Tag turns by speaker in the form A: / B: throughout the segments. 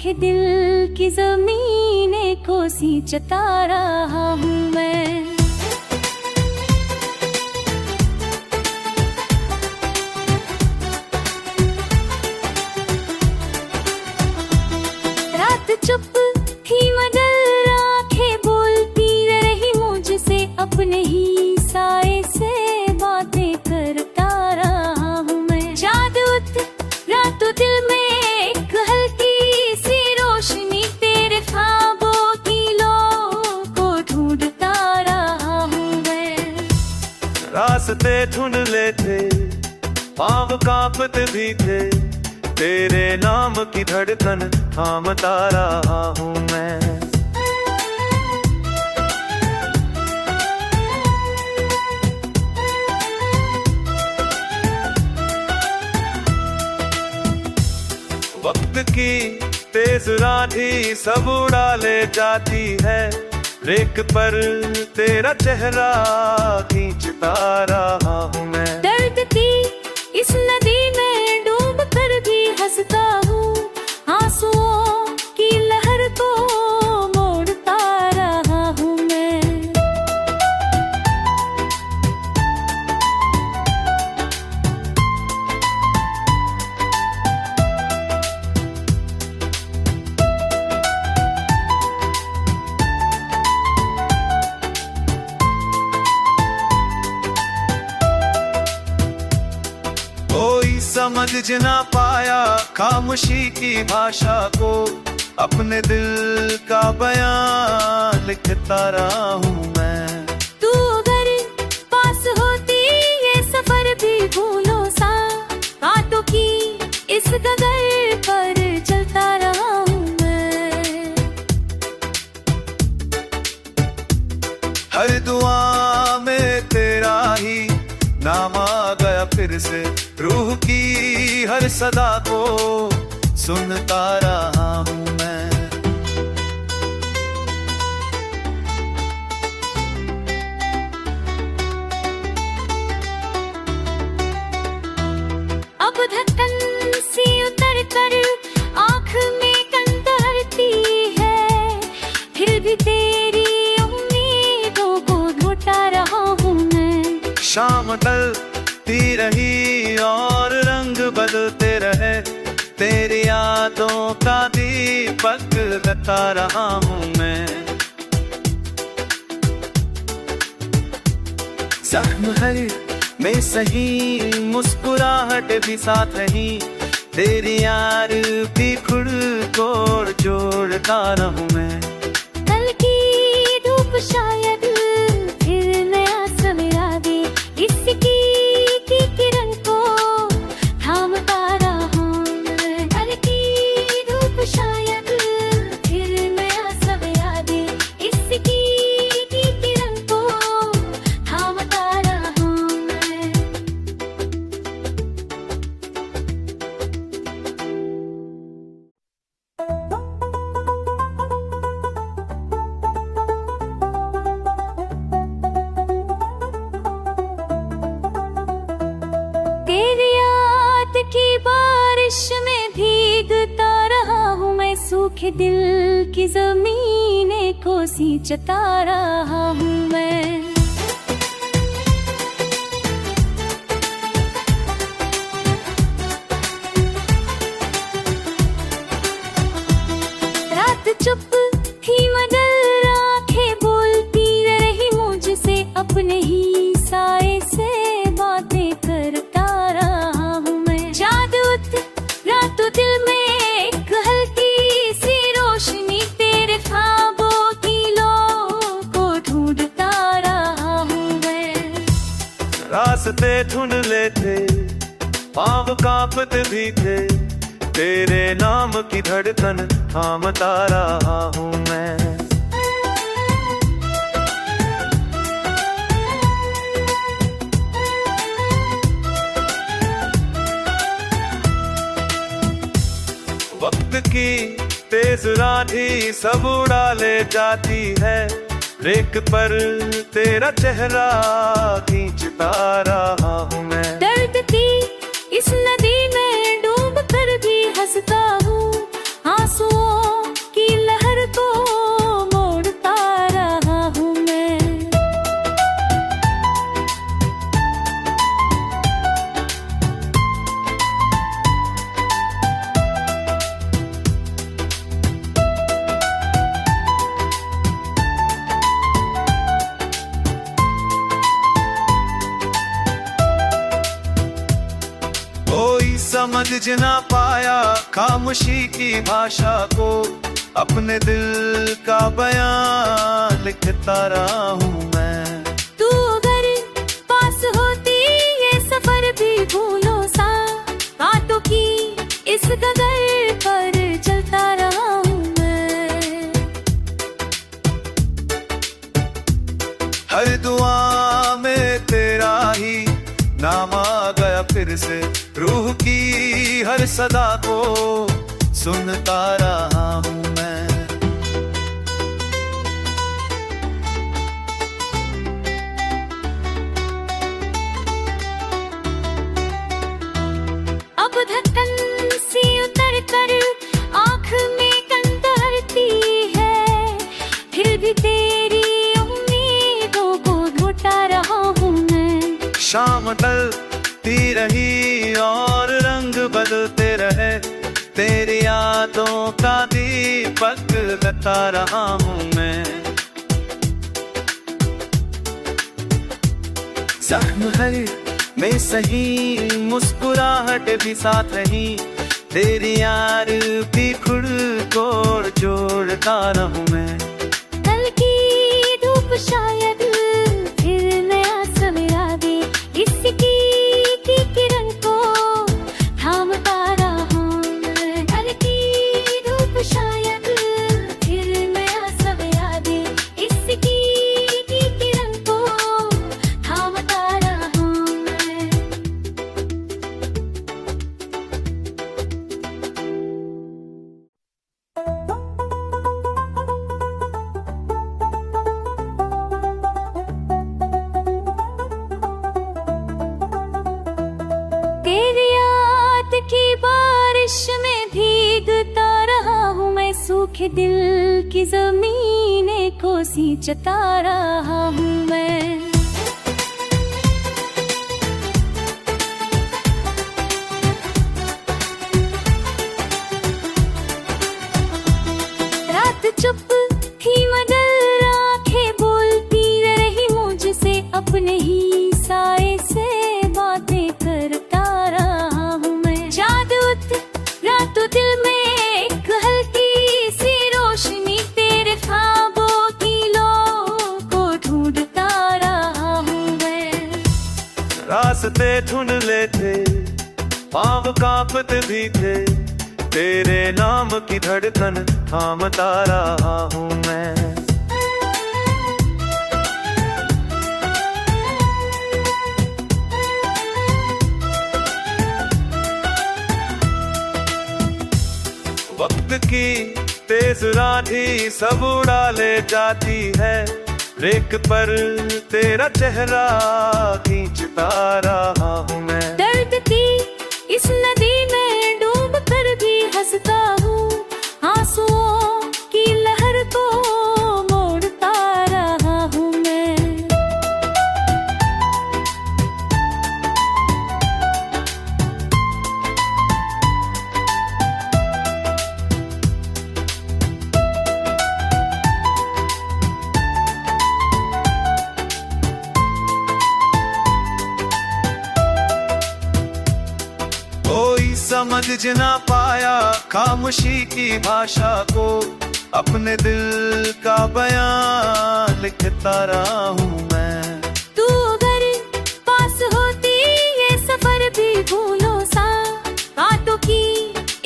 A: सूखे दिल की जमीनें को सींचता रहा हूँ मैं। रात चुप थी मगर आंखें बोलती रही मुझसे, अपने ही साए से बातें करता रहा हूँ मैं। जादू रात दिल में एक हल्की सी रोशनी, तेरे ख्वाबों की लो को ढूंढता रहा हूँ मैं।
B: रास्ते धुंधले थे, पाँव कांपते भी थे, तेरे नाम की धड़कन थामता रहा हूँ मैं। वक्त की तेज राही सब उड़ा ले जाती है, रेख पर तेरा चेहरा खींचता रहा हूँ मैं।
A: दर्द की इस नदी में डूब कर भी हंसता हूँ, आंसुओं की लहर को मोड़ता रहा हूँ मैं।
B: कोई समझ ना पाया खामोशी की भाषा को, अपने दिल का बयान लिखता रहा हूँ मैं।
A: तू अगर पास होती ये सफर भी भूलो सा, बातों की इस डगर पर चलता रहा हूँ मैं।
B: हर दुआ में तेरा ही नाम आ गया फिर से, रूह की हर सदा को सुनता रहा हूँ मैं।
A: अब धड़कन सी उतर कर आँख में कंदरती है, फिर भी तेरी उम्मीदों को ढूंढता रहा हूँ मैं।
B: शाम ढलती रही और रंग बदलते रहे, तेरी यादों का दीपक जला रहा हूँ मैं। जख्म हर में सही मुस्कुराहट भी साथ रही, तेरी यार भी खुद को जोड़ता रहूं मैं।
A: कल की धूप शायद फिर नया सवेरा दे, इसकी किरण को थामता रहा हूँ मैं। कल की धूप शायद फिर नया सवेरा दे, इसकी किरण को थामता रहा हूँ मैं। तेरी याद की बारिश में भीगता रहा हूँ मैं, सूखे दिल की जमीनें को सींचता रहा हूँ मैं। रात चुप थी मगर आंखें बोलती रही मुझसे, अपने ही साए से बातें करता रहा हूँ मैं। जादू रात दिल में एक हल्की सी रोशनी, तेरे ख्वाबों की लो को ढूंढता रहा हूँ मैं।
B: रास्ते धुंधले थे, पाँव कांपते भी थे, तेरे नाम की धड़कन थामता रहा हूँ मैं। वक्त की तेज राही सब उड़ा ले जाती है, रेख पर तेरा चेहरा खींचता रहा हूँ मैं।
A: दर्द की इस नदी में डूब कर भी हंसता हूँ, आंसुओं
B: समझ ना पाया खामोशी की भाषा को, अपने दिल का बयान लिखता रहा हूँ मैं।
A: तू अगर पास होती ये सफर भी भूलो सा, बातों की इस गगर पर चलता रहा हूँ मैं।
B: हर दुआ में तेरा ही नाम आ गया फिर से, रूह की हर सदा को सुनता रहा हूँ मैं।
A: अब धड़कन सी उतर कर आँख में कंदरती है, फिर भी तेरी उम्मीदों को ढूंढता रहा हूँ मैं।
B: शाम ढलती रही और रंग बदलते रहे, तेरी यादों का दीपक जला रहा हूँ मैं। जख्म है में सही मुस्कुराहट भी साथ रही, तेरी यार भी खुद को जोड़ता रहूं मैं।
A: कल की धूप शायद फिर नया सवेरा दे, इसकी की किरण को थामता रहा मैं। कल की धूप शायद फिर नया सवेरा दे, इसकी की किरण को थामता रहा मैं। तेरी याद की बारिश में भीगता रहा हूँ मैं, सूखे दिल की जमीने को सींचता रहा हूँ मैं। रात चुप थी मगर आंखें बोलती रही मुझसे, अपने ही साए से बातें करता रहा हूँ मैं। जादू रात दिल में एक हल्की सी रोशनी, तेरे ख्वाबों की लो को ढूंढता रहा हूँ मैं।
B: रास्ते धुंधले थे, पाँव कांपते भी थे, तेरे नाम की धड़कन थामता रहा हूँ मैं। वक्त की तेज राही सब उड़ा ले जाती है, रेख पर तेरा चेहरा खींचता रहा हूँ मैं।
A: दर्द की इस नदी में डूब कर भी हंसता हूँ, आंसुओं की लहर को मोड़ता रहा हूँ मैं।
B: समझ ना पाया खामोशी की भाषा को, अपने दिल का बयान लिखता रहा हूँ मैं।
A: तू अगर पास होती ये सफर भी भूलो सा, बातों की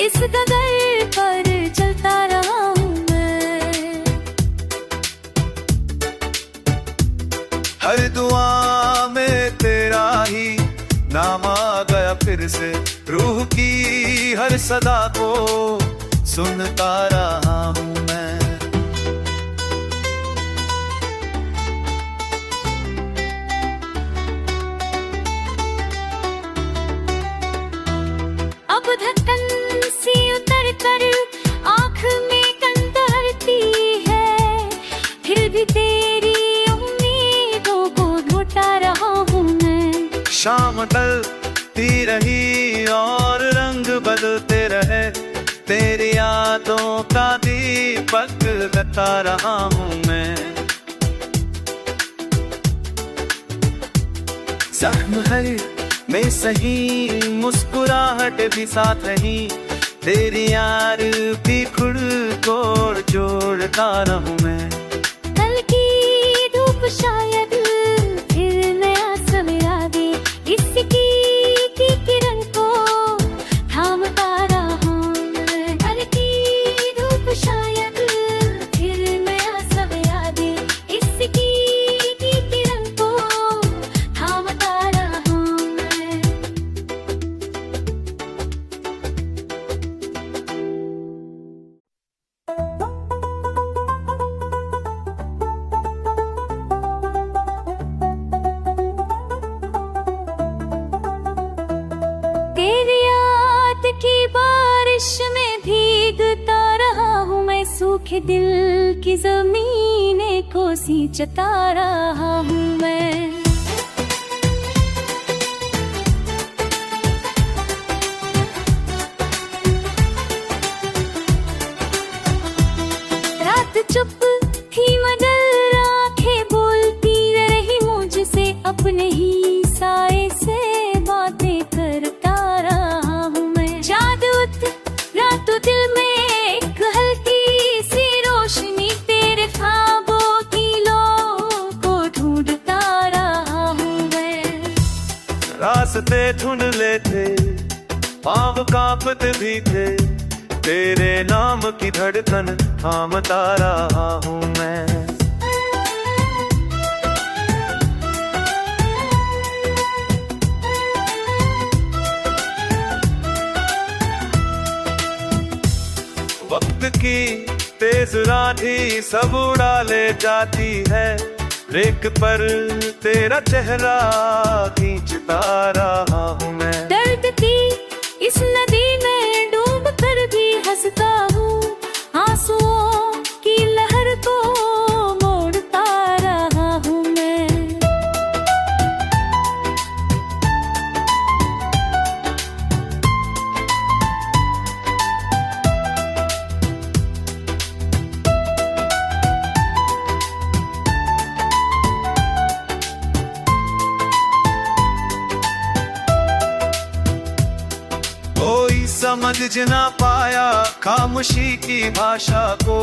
A: इस गगर पर चलता रहा हूँ मैं।
B: हर दुआ में तेरा ही नाम आ गया फिर से, रूह की हर सदा को सुनता रहा हूँ मैं।
A: अब धड़कन सी उतर कर आँख में कंदरती है, फिर भी तेरी उम्मीदों को ढूंढता रहा हूँ मैं।
B: शाम ढलती रही और रंग बदलते रहे, तेरी यादों का दीपक जला रहा हूँ मैं। जख्म है में सही मुस्कुराहट भी साथ रही, तेरी यार भी खुद को जोड़ता रहूं मैं।
A: कल की धूप शायद फिर नया सवेरा दे, इसकी की किरण को थामता रहा मैं। कल की धूप शायद फिर नया सवेरा दे, इसकी की किरण को थामता रहा मैं। तेरी याद की बारिश में भीगता रहा हूँ मैं, सूखे दिल की जमीने को सींचता रहा हूँ मैं। रात चुप थी मगर आंखें बोलती रही मुझसे, अपने ही साए से बातें करता रहा हूँ मैं। जादू रातों दिल में एक हल्की सी रोशनी, तेरे ख्वाबों की लो को ढूंढता रहा हूँ मैं।
B: रास्ते धुंधले थे, पाँव कांपते भी थे, तेरे नाम की धड़कन थामता रहा हूँ मैं। वक्त की तेज राही सब उड़ा ले जाती है, रेख पर तेरा चेहरा खींचता रहा हूँ मैं।
A: दर्द की इस नदी में डूब कर भी हंसता हूँ, आंसुओं की लहर को मोड़ता रहा हूँ मैं।
B: कोई समझ ना पाया खामोशी की भाषा को,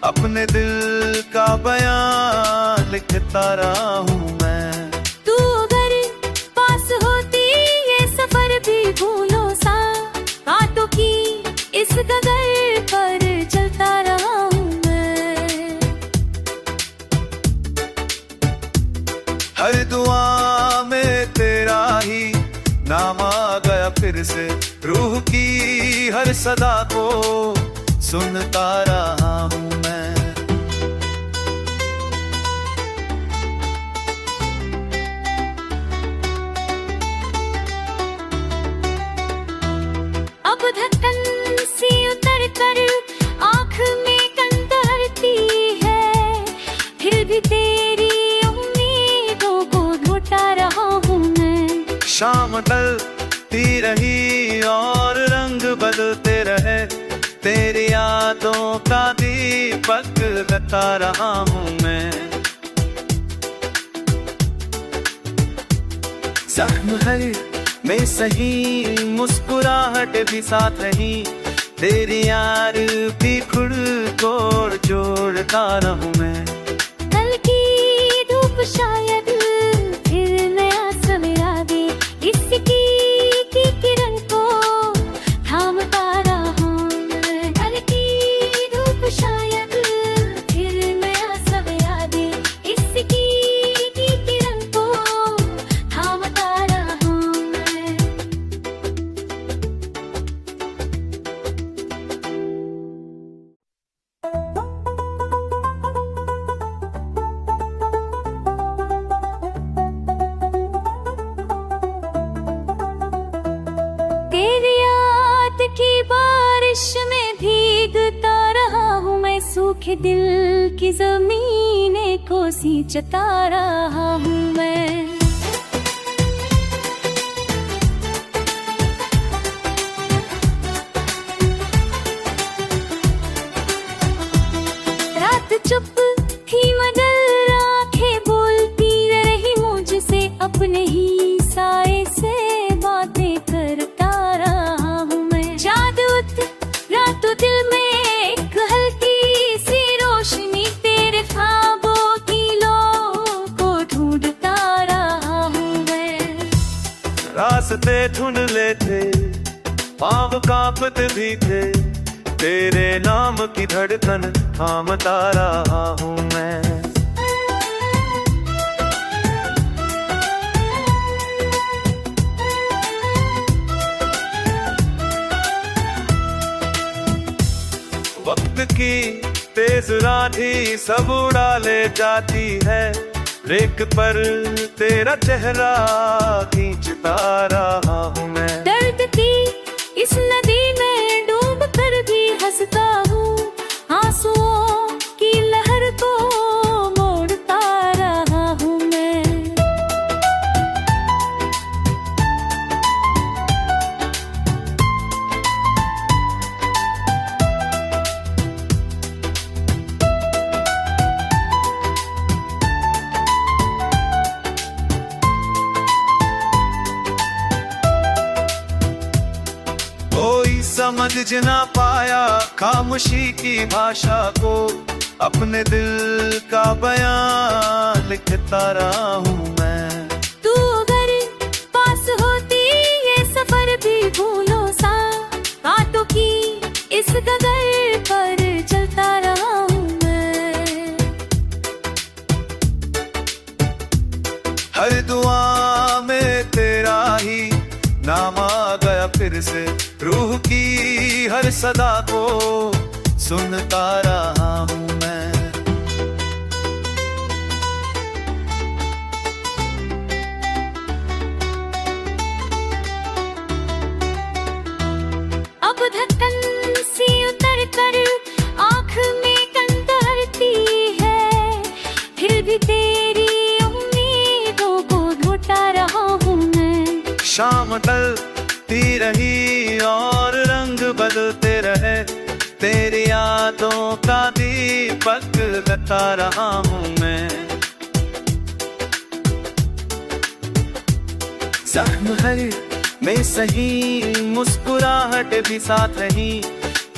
B: अपने दिल का बयान लिखता रहा हूँ मैं।
A: तू अगर पास होती ये सफर भी भूलो सा, बातों की इस गगर पर चलता रहा हूँ मैं।
B: हर दुआ में तेरा ही नाम आ गया फिर से, रूह की हर सदा को सुनता रहा हूँ मैं।
A: अब धड़कन सी उतर कर आँख में कंदरती है, फिर भी तेरी उम्मीदों को ढूंढता रहा हूँ मैं।
B: शाम ढलती रही और रंग बदलते रहे, तेरी यादों का दीपक जलता रहा हूँ मैं। जख्म है में सही मुस्कुराहट भी साथ रही, तेरी यार भी खुद को जोड़ता रहूं मैं।
A: कल की धूप शायद फिर नया सवेरा दे, इसकी की किरण को थामता रहा मैं। कल की धूप शायद फिर नया सवेरा दे, इसकी की किरण को थामता रहा मैं। तेरी याद की बारिश में भीगता रहा हूँ मैं, सूखे दिल की जमीने को सींचता रहा हूँ मैं। रात चुप थी मगर आंखें बोलती रही मुझसे, अपने ही साए से
B: पाँव कांपते भी थे, तेरे नाम की धड़कन थामता रहा हूँ मैं। वक्त की तेज राही सब उड़ा ले जाती है, रेख पर तेरा चेहरा खींचता रहा हूँ मैं।
A: दर्द की इस नदी में डूब कर भी हंसता हूँ, आंसुओं की लहर को मोड़ता रहा हूँ मैं।
B: कोई समझ ना पाया खामोशी की भाषा को, अपने दिल का बयान लिखता रहा हूँ मैं।
A: तू अगर पास होती ये सफर भी भूलो सा, बातों की इस डगर पर चलता रहा हूँ मैं।
B: हर दुआ में तेरा ही नाम आ गया फिर से, रूह की हर सदा को सुनता रहा हूँ मैं।
A: अब धड़कन सी उतर कर आँख में कंदरती है, फिर भी तेरी उम्मीदों को ढूंढता रहा हूँ मैं।
B: शाम ढलती रही और रंग बदलते रहे, तेरी यादों का दीपक जला रहा हूँ मैं। जख्म हर में सही मुस्कुराहट भी साथ रही,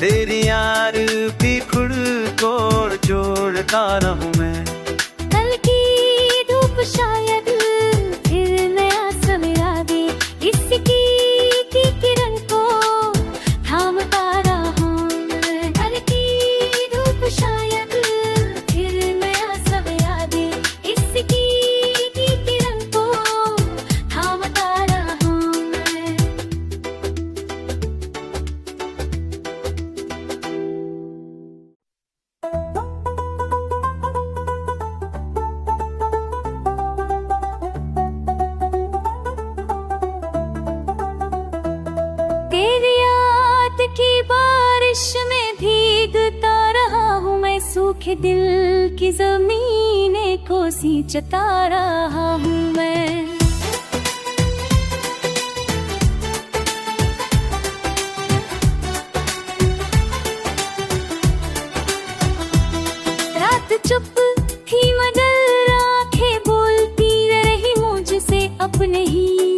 B: तेरी यार भी खुद को जोड़ता रहूं मैं।
A: कल की धूप शायद फिर नया सवेरा दे, इसकी किरण को थामता रहा मैं। कल की धूप शायद फिर नया सवेरा दे, इसकी किरण को थामता रहा मैं। तेरी याद की बारिश में भीगता रहा हूँ मैं, सूखे दिल की जमीनें को सींचता रहा हूँ मैं। रात चुप थी मगर आंखें बोलती रही मुझसे अपने ही